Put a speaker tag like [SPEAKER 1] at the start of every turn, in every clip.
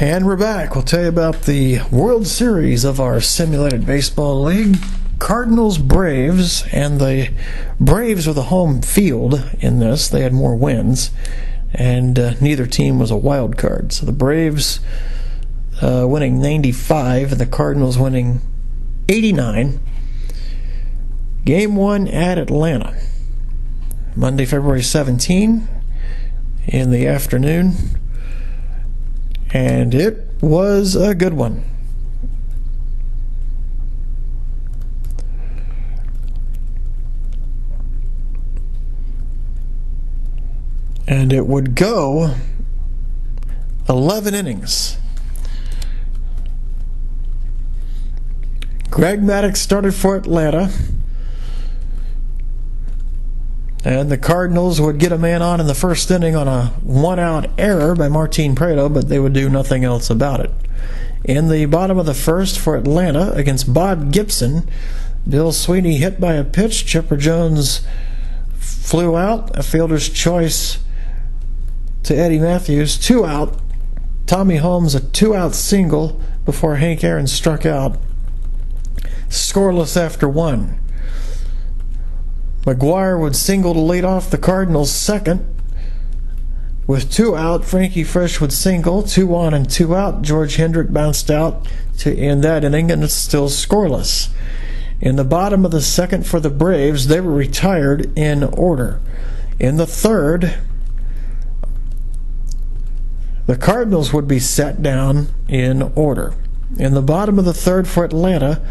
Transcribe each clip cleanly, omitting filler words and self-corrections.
[SPEAKER 1] And we're back. We'll tell you about the World Series of our simulated baseball league. Cardinals Braves, and the Braves were the home field in this. They had more wins, and neither team was a wild card. So the Braves winning 95 and the Cardinals winning 89. Game 1 at Atlanta, Monday, February 17 in the afternoon, and it was a good one. And it would go 11 innings. Greg Maddux started for Atlanta, and the Cardinals would get a man on in the first inning on a one-out error by Martin Prado, but they would do nothing else about it. In the bottom of the first for Atlanta against Bob Gibson, Bill Sweeney hit by a pitch. Chipper Jones flew out, a fielder's choice to Eddie Matthews, 2 out. Tommy Holmes a 2-out single before Hank Aaron struck out. Scoreless after 1. McGuire would single to lead off the Cardinals' second. With 2 out, Frankie Fresh would single, 2 on and 2 out. George Hendrick bounced out to end that inning, and it's still scoreless. In the bottom of the second for the Braves, they were retired in order. In the third, the Cardinals would be set down in order. In the bottom of the third for Atlanta,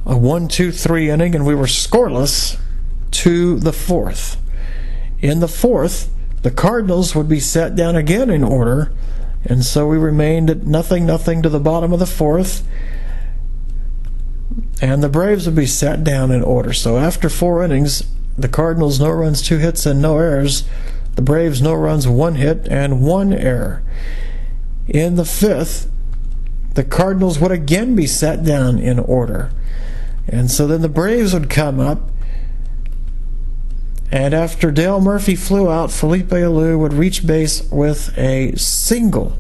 [SPEAKER 1] a 1-2-3 inning, and we were scoreless to the fourth. In the fourth, the Cardinals would be set down again in order, and so we remained at 0-0 to the bottom of the fourth, and the Braves would be set down in order. So after 4 innings, the Cardinals no runs, 2 hits, and no errors. The Braves no runs, 1 hit, and 1 error. In the fifth, the Cardinals would again be set down in order. And so then the Braves would come up, and after Dale Murphy flew out, Felipe Alou would reach base with a single.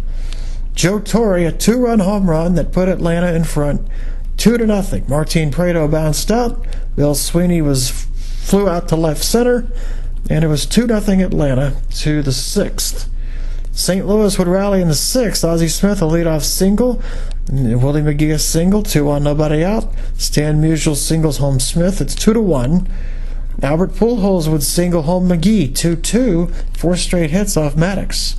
[SPEAKER 1] Joe Torre, a 2-run home run that put Atlanta in front, 2-0. Martin Prado bounced out. Bill Sweeney flew out to left center, and it was 2-0 Atlanta to the 6th. St. Louis would rally in the 6th. Ozzie Smith a leadoff single. Willie McGee a single, 2 on, nobody out. Stan Musial singles home Smith. It's 2-1. Albert Pujols would single home McGee, 2-2. 4 straight hits off Maddux.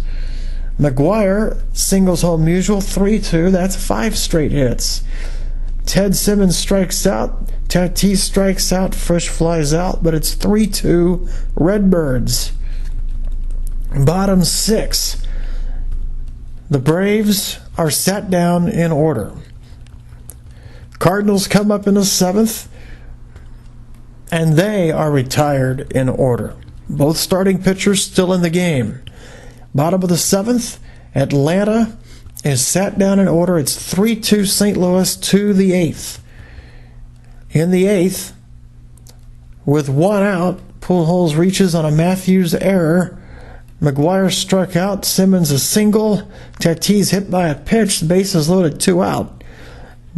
[SPEAKER 1] McGuire singles home Musial, 3-2. That's 5 straight hits. Ted Simmons strikes out. Tatis strikes out. Frisch flies out, but it's 3-2 Redbirds. Bottom 6. The Braves are sat down in order. Cardinals come up in the 7th, and they are retired in order. Both starting pitchers still in the game. Bottom of the 7th, Atlanta is sat down in order. It's 3-2 St. Louis to the 8th. In the 8th, with 1 out, Pujols reaches on a Matthews error. McGuire struck out. Simmons a single. Tatis hit by a pitch. The bases loaded, 2 out.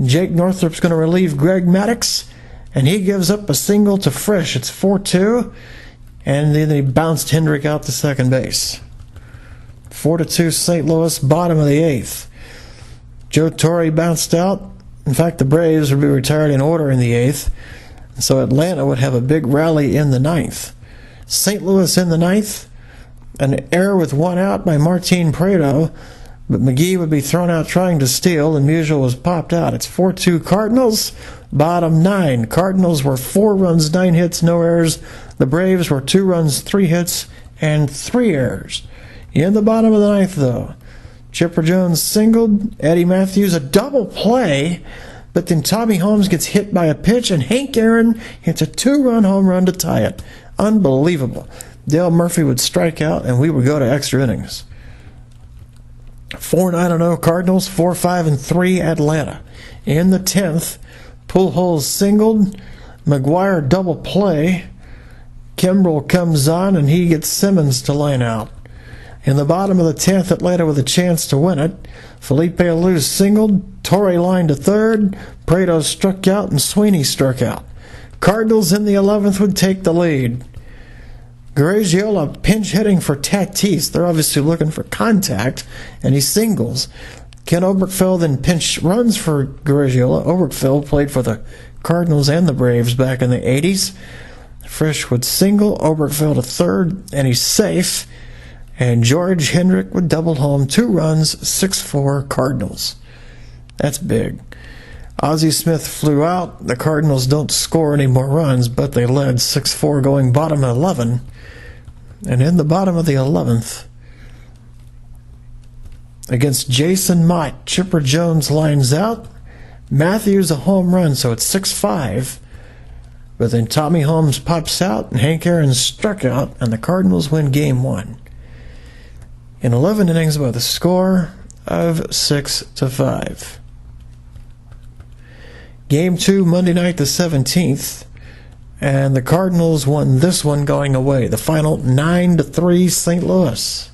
[SPEAKER 1] Jake Northrup's going to relieve Greg Maddux, and he gives up a single to Frisch. It's 4-2, and then he bounced Hendrick out to second base. 4-2 St. Louis, bottom of the 8th. Joe Torre bounced out. In fact, the Braves would be retired in order in the 8th, so Atlanta would have a big rally in the 9th. St. Louis in the 9th, an error with 1 out by Martin Prado, but McGee would be thrown out trying to steal, and Musial was popped out. It's 4-2 Cardinals, bottom 9. Cardinals were 4 runs, 9 hits, no errors. The Braves were 2 runs, 3 hits, and 3 errors. In the bottom of the 9th, though, Chipper Jones singled, Eddie Matthews a double play, but then Tommy Holmes gets hit by a pitch, and Hank Aaron hits a 2-run home run to tie it. Unbelievable. Dale Murphy would strike out, and we would go to extra innings. 4-9-0 Cardinals, 4-5-3 Atlanta. In the 10th, Pujols singled, McGuire double play. Kimbrel comes on, and he gets Simmons to line out. In the bottom of the 10th, Atlanta with a chance to win it. Felipe Alou singled, Torre lined to third, Prado struck out, and Sweeney struck out. Cardinals in the 11th would take the lead. Garagiola pinch hitting for Tatis. They're obviously looking for contact, and he singles. Ken Oberkfell then pinch runs for Garagiola. Oberkfell played for the Cardinals and the Braves back in the 80s. Frisch would single, Oberkfell to third, and he's safe. And George Hendrick would double home, 2 runs, 6-4 Cardinals. That's big. Ozzie Smith flew out. The Cardinals don't score any more runs, but they led 6-4 going bottom 11. And in the bottom of the 11th, against Jason Mott, Chipper Jones lines out. Matthews a home run, so it's 6-5. But then Tommy Holmes pops out, and Hank Aaron struck out, and the Cardinals win Game 1. In 11 innings by the score of 6-5. Game 2, Monday night the 17th, and the Cardinals won this one going away. The final 9-3 St. Louis.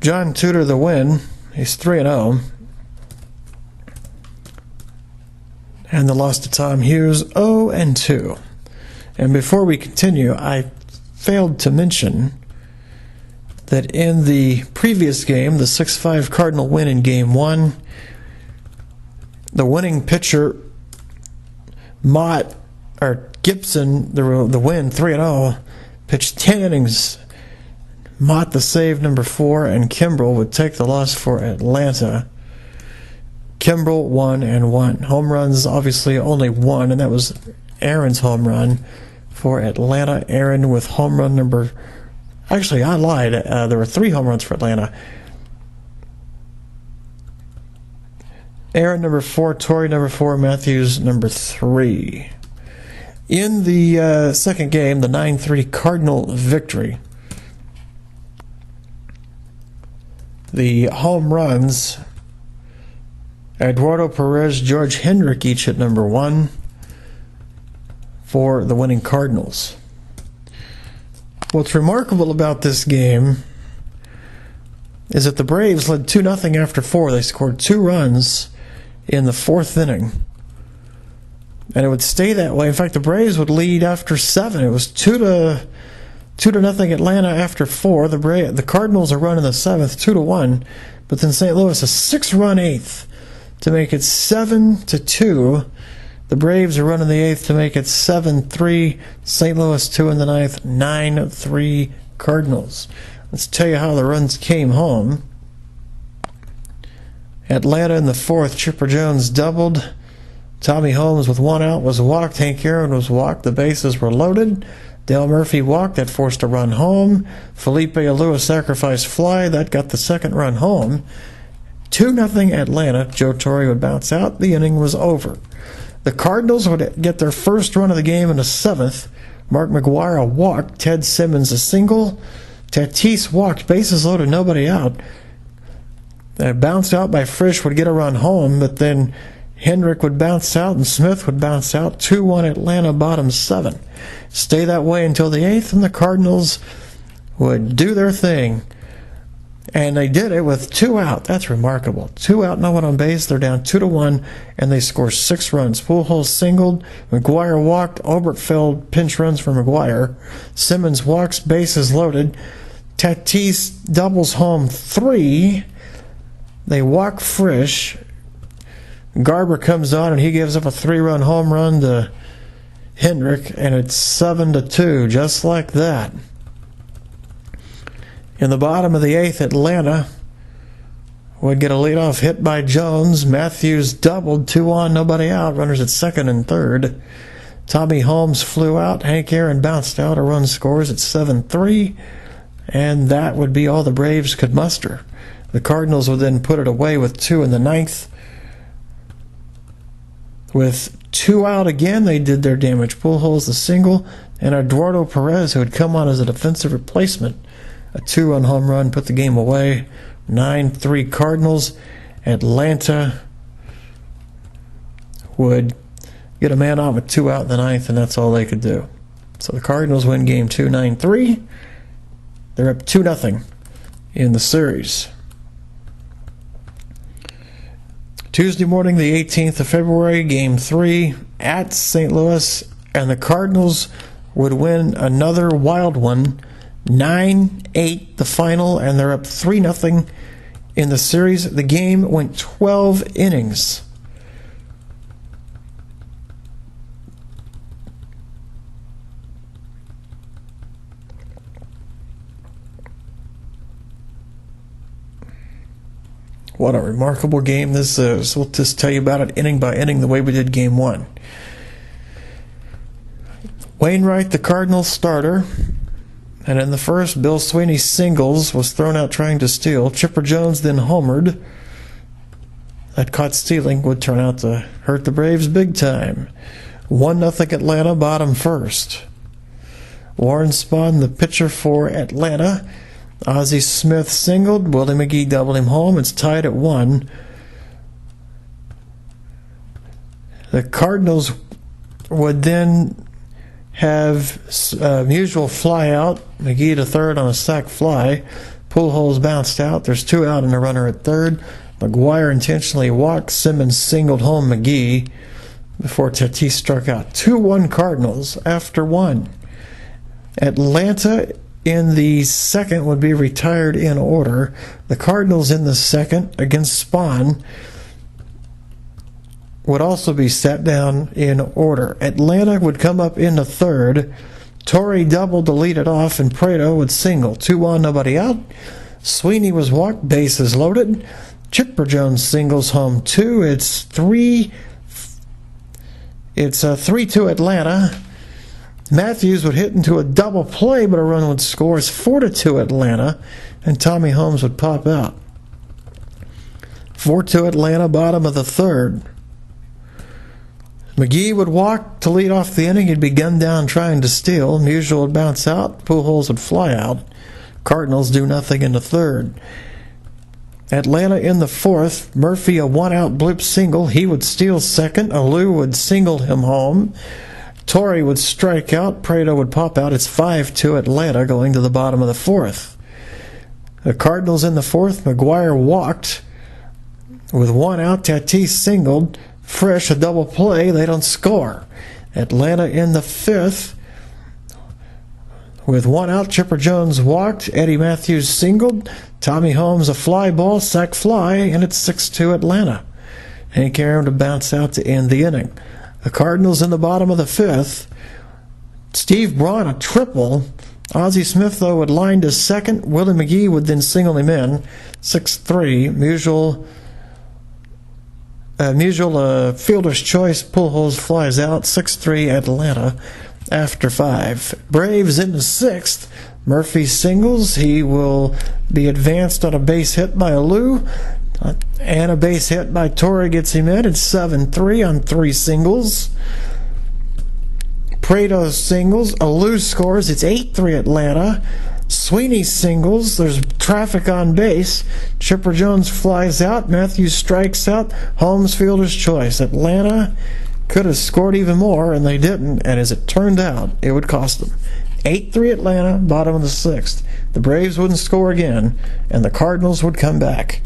[SPEAKER 1] John Tudor the win. He's 3-0. And the loss to Tom Hughes, 0-2. And before we continue, I failed to mention that in the previous game, the 6-5 Cardinal win in Game 1, the winning pitcher, Gibson, the win, 3-0, pitched 10 innings. Mott the save, number 4, and Kimbrel would take the loss for Atlanta. Kimbrel 1-1. Home runs, obviously only 1, and that was Aaron's home run for Atlanta. Aaron with home run number... Actually, I lied. There were 3 home runs for Atlanta. Aaron number 4, Torrey number 4, Matthews number 3. In the second game, the 9-3 Cardinal victory, the home runs, Eduardo Perez, George Hendrick each at number 1 for the winning Cardinals. What's remarkable about this game is that the Braves led 2-0 after 4. They scored 2 runs in the 4th inning. And it would stay that way. In fact, the Braves would lead after 7. It was 2-0 Atlanta after 4. The Cardinals are running the 7th, 2-1. But then St. Louis a 6-run 8th to make it 7-2. The Braves are running the 8th to make it 7-3. St. Louis 2 in the 9th, 9-3 Cardinals. Let's tell you how the runs came home. Atlanta in the 4th, Chipper Jones doubled. Tommy Holmes with 1 out was walked. Hank Aaron was walked. The bases were loaded. Dale Murphy walked. That forced a run home. Felipe Alou sacrifice fly. That got the 2nd run home. 2-0 Atlanta. Joe Torre would bounce out. The inning was over. The Cardinals would get their first run of the game in the 7th. Mark McGwire walked. Ted Simmons a single. Tatis walked. Bases loaded, nobody out. Bounced out by Frisch would get a run home, but then Hendrick would bounce out and Smith would bounce out. 2-1 Atlanta, bottom 7. Stay that way until the 8th, and the Cardinals would do their thing. And they did it with 2 out. That's remarkable. 2 out, no one on base. They're down 2-1, and they score 6 runs. Pujols singled. McGwire walked. Oberkfell pinch runs for McGwire. Simmons walks. Bases loaded. Tatis doubles home 3. They walk Frisch. Garber comes on, and he gives up a 3-run home run to Hendrick, and it's 7-2, just like that. In the bottom of the 8th, Atlanta would get a leadoff hit by Jones. Matthews doubled, 2 on, nobody out. Runners at 2nd and 3rd. Tommy Holmes flew out. Hank Aaron bounced out. A run scores at 7-3. And that would be all the Braves could muster. The Cardinals would then put it away with 2 in the 9th. With 2 out again, they did their damage. Pujols the single, and Eduardo Perez, who had come on as a defensive replacement, a 2-run home run, put the game away. 9-3 Cardinals. Atlanta would get a man out with 2 out in the 9th, and that's all they could do. So the Cardinals win game 2, 9-3. They're up 2-0 in the series. Tuesday morning, the 18th of February, game 3 at St. Louis, and the Cardinals would win another wild one, 9-8 the final, and they're up 3-0 in the series. The game went 12 innings. What a remarkable game this is. We'll just tell you about it inning by inning the way we did game 1. Wainwright, the Cardinals starter, and in the first, Bill Sweeney singles, was thrown out trying to steal. Chipper Jones then homered. That caught stealing would turn out to hurt the Braves big time. 1-0 Atlanta, bottom first. Warren Spahn, the pitcher for Atlanta. Ozzie Smith singled. Willie McGee doubled him home. It's tied at 1. The Cardinals would then have Musial fly out. McGee to third on a sac fly. Pujols bounced out. There's 2 out and a runner at third. McGuire intentionally walked. Simmons singled home McGee before Tatis struck out. 2-1 Cardinals after 1. Atlanta in the second would be retired in order. The Cardinals in the second against Spahn would also be set down in order. Atlanta would come up in the third. Torrey doubled to lead it off, and Prado would single. 2 on, nobody out. Sweeney was walked, bases loaded. Chipper Jones singles home 2. It's 3-2 Atlanta. Matthews would hit into a double play, but a run would score. It's 4-2 Atlanta, and Tommy Holmes would pop out. 4-2 Atlanta, bottom of the third. McGee would walk to lead off the inning. He'd be gunned down trying to steal. Musial would bounce out. Pujols would fly out. Cardinals do nothing in the third. Atlanta in the fourth. Murphy a 1-out blip single. He would steal second. Alou would single him home. Torrey would strike out. Prado would pop out. It's 5-2 Atlanta going to the bottom of the fourth. The Cardinals in the fourth. McGuire walked with 1 out. Tatis singled. Fresh a double play. They don't score. Atlanta in the fifth. With 1 out, Chipper Jones walked. Eddie Matthews singled. Tommy Holmes a fly ball, sac fly, and it's 6-2 Atlanta. Hank Aaron to bounce out to end the inning. The Cardinals in the bottom of the fifth. Steve Braun a triple. Ozzie Smith, though, would line to second. Willie McGee would then single him in. 6-3. Musial fielder's choice. Pujols flies out. 6-3 Atlanta after 5. Braves in the sixth. Murphy singles. He will be advanced on a base hit by Alou. And a base hit by Torrey gets him in. It's 7-3 on 3 singles. Prado singles. Alou scores. It's 8-3 Atlanta. Sweeney singles. There's traffic on base. Chipper Jones flies out. Matthews strikes out. Holmes fielder's choice. Atlanta could have scored even more, and they didn't. And as it turned out, it would cost them. 8-3 Atlanta, bottom of the sixth. The Braves wouldn't score again, and the Cardinals would come back.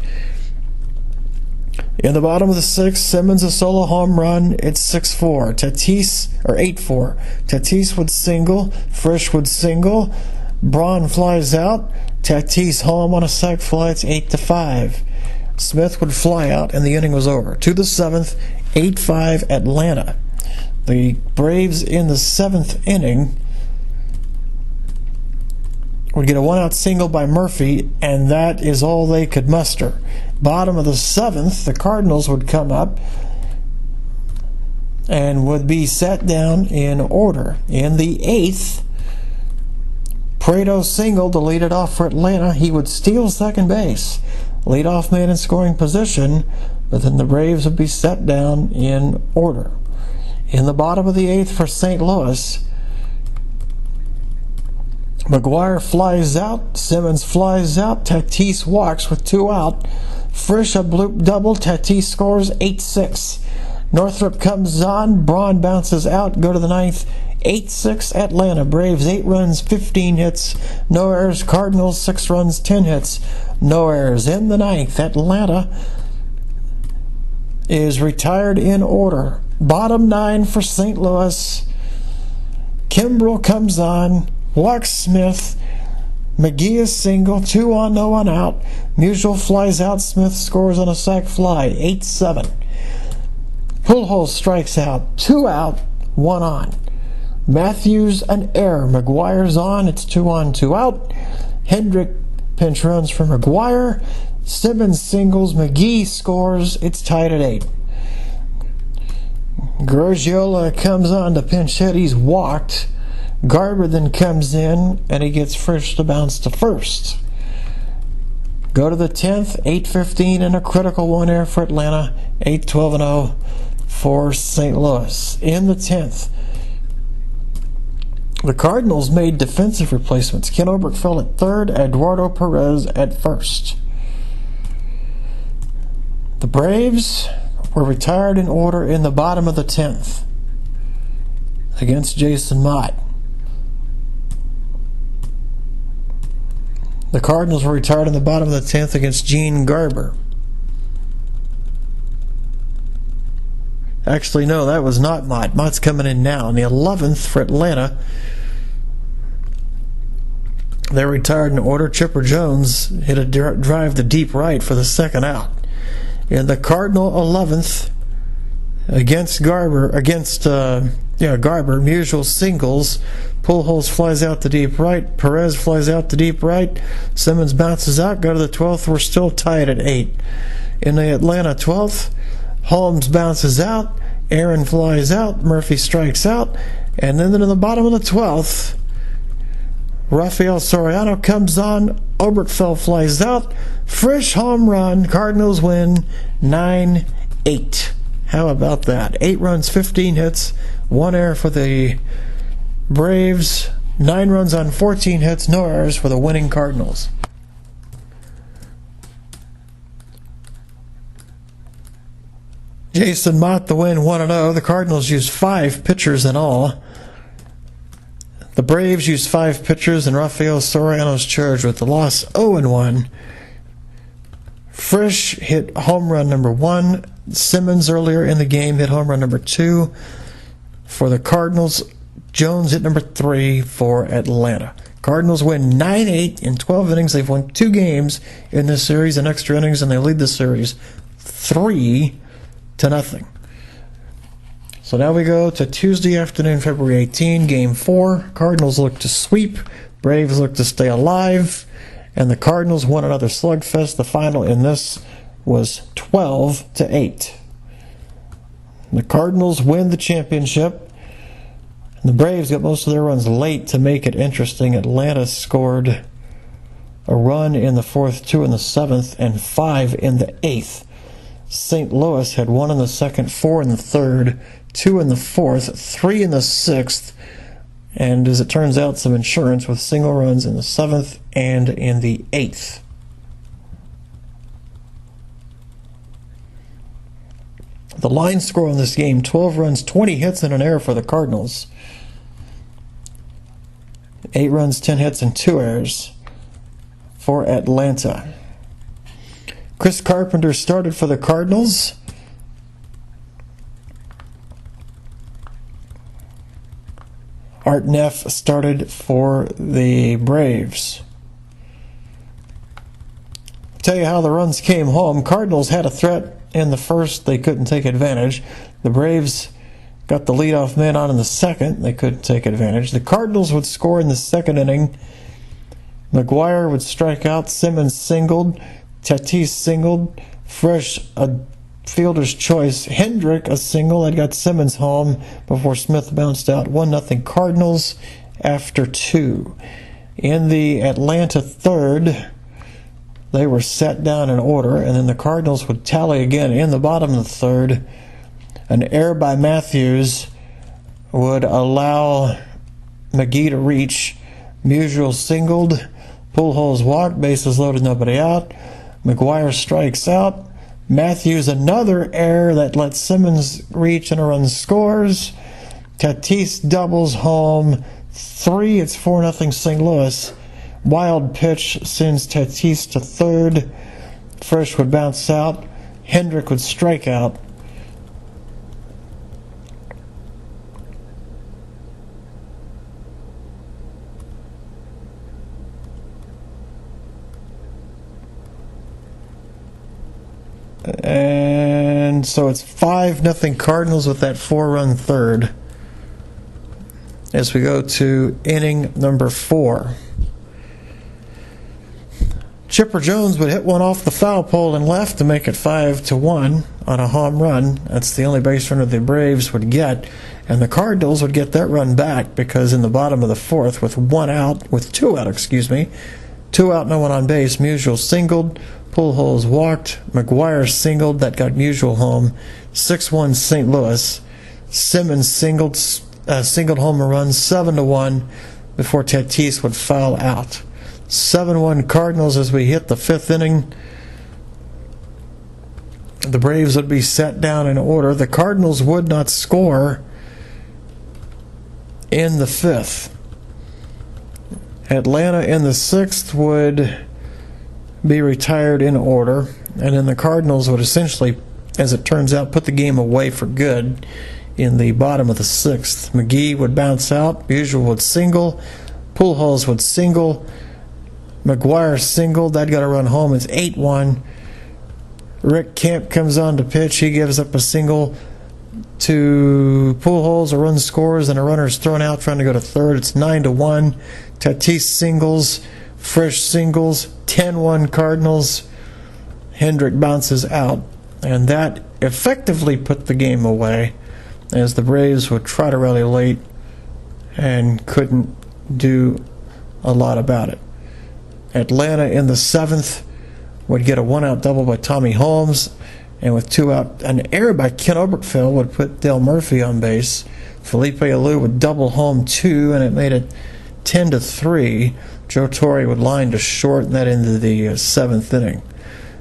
[SPEAKER 1] In the bottom of the sixth, Simmons a solo home run. It's 6-4. 8-4. Tatis would single. Frisch would single. Braun flies out. Tatis home on a sac fly. It's 8-5. Smith would fly out, and the inning was over. To the seventh, 8-5 Atlanta. The Braves in the seventh inning would get a 1-out single by Murphy, and that is all they could muster. Bottom of the seventh, the Cardinals would come up and would be set down in order. In the eighth, Prado singled to lead it off for Atlanta. He would steal second base. Leadoff man in scoring position, but then the Braves would be set down in order. In the bottom of the eighth for St. Louis, McGuire flies out. Simmons flies out. Tatis walks with 2 out. Frisch a bloop double. Tatis scores 8-6. Northrop comes on. Braun bounces out. Go to the ninth. 8-6 Atlanta. Braves 8 runs, 15 hits, no errors. Cardinals 6 runs, 10 hits, no errors. In the ninth, Atlanta is retired in order. Bottom 9 for St. Louis. Kimbrel comes on. Walks Smith. McGee is single. 2 on, no one out. Musial flies out. Smith scores on a sac fly. 8-7. Pujols strikes out. 2 out, 1 on. Matthews an error. McGuire's on. It's 2 on, 2 out. Hendrick pinch runs for McGuire. Simmons singles. McGee scores. It's tied at 8. Garagiola comes on to pinch hit. He's walked. Garber then comes in and he gets Frisch to bounce to first. Go to the 10th. 8-15 and a critical 1 error for Atlanta. 8-12-0 for St. Louis. In the 10th, the Cardinals made defensive replacements. Ken Oberkfell at third, Eduardo Perez at first. The Braves were retired in order in the bottom of the 10th against Jason Mott. The Cardinals were retired in the bottom of the 10th against Gene Garber. Actually, no, that was not Mott. Mott's coming in now. In the 11th for Atlanta, they're retired in order. Chipper Jones hit a drive to deep right for the second out. In the Cardinal 11th against Garber, Musial singles. Pujols flies out to deep right. Perez flies out to deep right. Simmons bounces out. Go to the 12th. We're still tied at 8. In the Atlanta 12th, Holmes bounces out. Aaron flies out. Murphy strikes out. And then in the bottom of the 12th, Rafael Soriano comes on. Oberkfell flies out. Frisch home run. Cardinals win 9-8. How about that? 8 runs, 15 hits, 1 error for the Braves. 9 runs on 14 hits, no errors for the winning Cardinals. Jason Mott the win 1-0. The Cardinals used 5 pitchers in all. The Braves used 5 pitchers, and Rafael Soriano's charged with the loss 0-1. Frisch hit home run number 1. Simmons earlier in the game hit home run number 2 for the Cardinals. Jones hit number 3 for Atlanta. Cardinals win 9-8 in 12 innings. They've won 2 games in this series in extra innings, and they lead the series 3-0. So now we go to Tuesday afternoon, February 18, Game 4. Cardinals look to sweep. Braves look to stay alive. And the Cardinals won another slugfest. The final in this was 12-8. The Cardinals win the championship. And the Braves got most of their runs late to make it interesting. Atlanta scored a run in the 4th, 2 in the 7th, and 5 in the 8th. St. Louis had 1 in the 2nd, 4 in the 3rd, 2 in the 4th, 3 in the 6th, and as it turns out, some insurance with single runs in the 7th and in the 8th. The line score on this game, 12 runs, 20 hits, and an error for the Cardinals. 8 runs, 10 hits, and 2 errors for Atlanta. Chris Carpenter started for the Cardinals. Art Neff started for the Braves. I'll tell you how the runs came home. Cardinals had a threat in the first. They couldn't take advantage. The Braves got the leadoff man on in the 2nd. They couldn't take advantage. The Cardinals would score in the 2nd inning. McGuire would strike out. Simmons singled. Tatis singled. Frisch a fielder's choice. Hendrick a single that got Simmons home before Smith bounced out. 1-0 Cardinals after 2. In the Atlanta 3rd, they were set down in order, and then the Cardinals would tally again in the bottom of the 3rd. An error by Matthews would allow McGee to reach. Musial singled. Pujols walked. Bases loaded, nobody out. McGuire strikes out. Matthews, another error that lets Simmons reach and a run scores. Tatis doubles home 3. It's 4-0 St. Louis. Wild pitch sends Tatis to third. Frisch would bounce out. Hendrick would strike out. And so it's 5-0 Cardinals with that 4-run third. As we go to inning number 4. Chipper Jones would hit one off the foul pole and left to make it 5-1 on a home run. That's the only base runner the Braves would get. And the Cardinals would get that run back because in the bottom of the 4th, with 2 out, no one on base, Musial singled, Pujols walked, McGuire singled, that got Musial home, 6-1 St. Louis. Simmons singled home run, 7-1 before Tatis would foul out. 7-1 Cardinals as we hit the 5th inning. The Braves would be set down in order. The Cardinals would not score in the 5th. Atlanta in the 6th would be retired in order, and then the Cardinals would essentially, as it turns out, put the game away for good in the bottom of the 6th. McGee would bounce out, Musial would single, Pujols would single, McGuire singled, that got a run home. It's 8-1. Rick Camp comes on to pitch. He gives up a single to Pujols. A run scores and a runner is thrown out trying to go to third. It's 9-1. Tatis singles. Frisch singles. 10-1 Cardinals. Hendrick bounces out. And that effectively put the game away as the Braves would try to rally late and couldn't do a lot about it. Atlanta in the 7th would get a 1-out double by Tommy Holmes, and with 2 out, an error by Ken Oberkfell would put Dale Murphy on base. Felipe Alou would double home 2, and it made it 10-3. Joe Torre would line to short, and that into the 7th inning.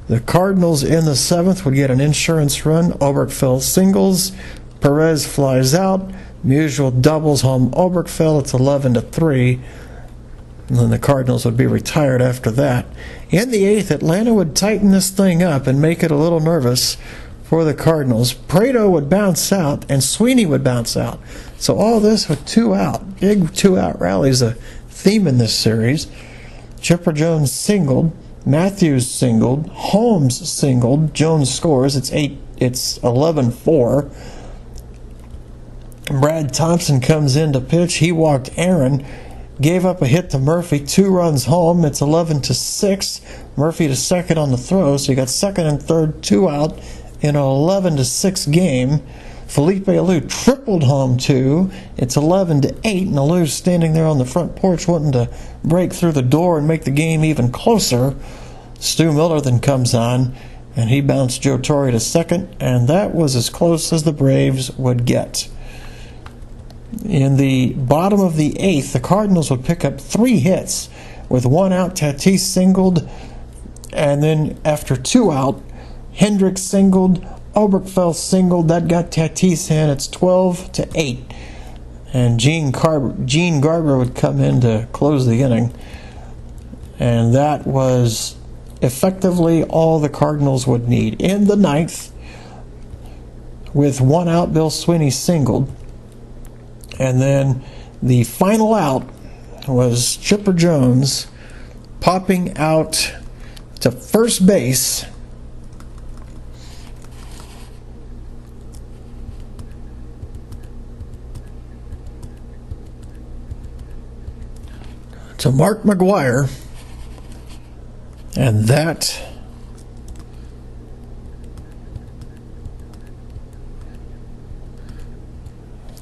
[SPEAKER 1] The Cardinals in the 7th would get an insurance run. Oberkfell singles. Perez flies out. Musial doubles home Oberkfell. It's 11-3. And then the Cardinals would be retired after that. In the 8th, Atlanta would tighten this thing up and make it a little nervous for the Cardinals. Prado would bounce out, and Sweeney would bounce out. So all this with 2 out. Big 2-out rallies, a theme in this series. Chipper Jones singled. Matthews singled. Holmes singled. Jones scores. It's 11-4. Brad Thompson comes in to pitch. He walked Aaron. Gave up a hit to Murphy, 2 runs home. It's 11-6. Murphy to second on the throw, so you got second and third, 2 out in an 11-6 game. Felipe Alou tripled home 2. It's 11-8, and Alou's standing there on the front porch wanting to break through the door and make the game even closer. Stu Miller then comes on, and he bounced Joe Torre to second, and that was as close as the Braves would get. In the bottom of the 8th, the Cardinals would pick up 3 hits. With 1 out, Tatis singled, and then after 2 out, Hendrick singled, Oberkfell singled. That got Tatis in. It's 12-8. And Gene Garber would come in to close the inning. And that was effectively all the Cardinals would need. In the 9th, with 1 out, Bill Sweeney singled. And then the final out was Chipper Jones popping out to first base. To Mark McGuire. And that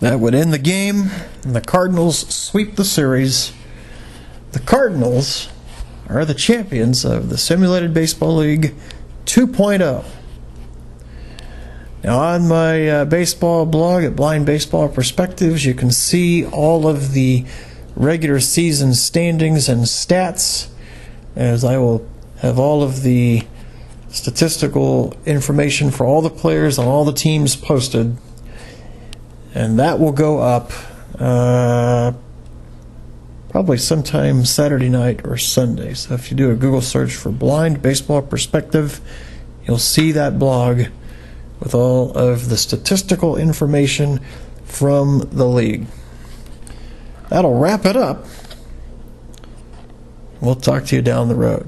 [SPEAKER 1] would end the game, and the Cardinals sweep the series. The Cardinals are the champions of the Simulated Baseball League 2.0. Now, on my baseball blog at Blind Baseball Perspectives, you can see all of the regular season standings and stats, as I will have all of the statistical information for all the players on all the teams posted. And that will go up probably sometime Saturday night or Sunday. So if you do a Google search for Blind Baseball Perspective, you'll see that blog with all of the statistical information from the league. That'll wrap it up. We'll talk to you down the road.